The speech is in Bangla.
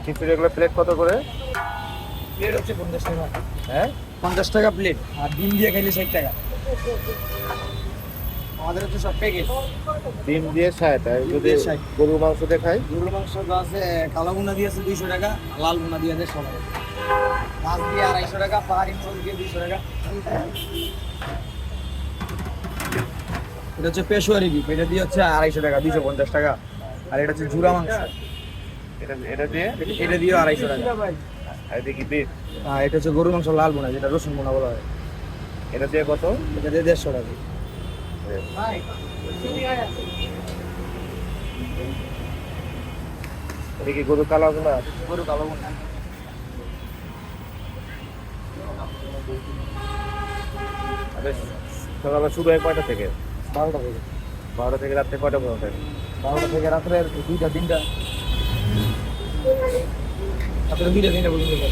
খিচুড়ি এগুলো প্লেট কত করে? প্লেট হচ্ছে 50 টাকা। হ্যাঁ, 50 টাকা প্লেট, আর ডিম দিয়ে খাইলে 60 টাকা। আমাদের হচ্ছে সব প্যাকেজ। ডিম দিয়ে 60, আর ডিম যদি দিয়ে 60। গরুর মাংস দিয়ে খাই? গরুর মাংস আছে, কালো ভুনা দিয়ে আছে 200 টাকা, লাল ভুনা দিয়ে আছে 100 টাকা। মাছ দিয়ে 250 টাকা, পাহাড়ি মাছ দিয়ে 200 টাকা। এটা হচ্ছে পেশোয়ারি বিফ, এটা দিয়ে হচ্ছে 250 টাকা, 250 টাকা। আর এটা হচ্ছে জুরা মাংস, এটা দিয়ে? এটা দিয়েও 250 টাকা। আর এটা কি বিফ? আর এটা হচ্ছে গরুর মাংস লাল ভুনা, যেটা রসুন ভুনা বলা হয়। এটা দিয়ে কত? এটা দিয়ে 150 টাকা। এটা কি গরু কালো না? গরু কালো ভুনা। সকালে শুরু হয় কয়টা থেকে? 12টা থেকে। 12টা থেকে রাত্রে কয়টা পর্যন্ত? 12টা থেকে রাত্রে 2টা 3টা। রাত্রে 2টা 3টা পর্যন্ত।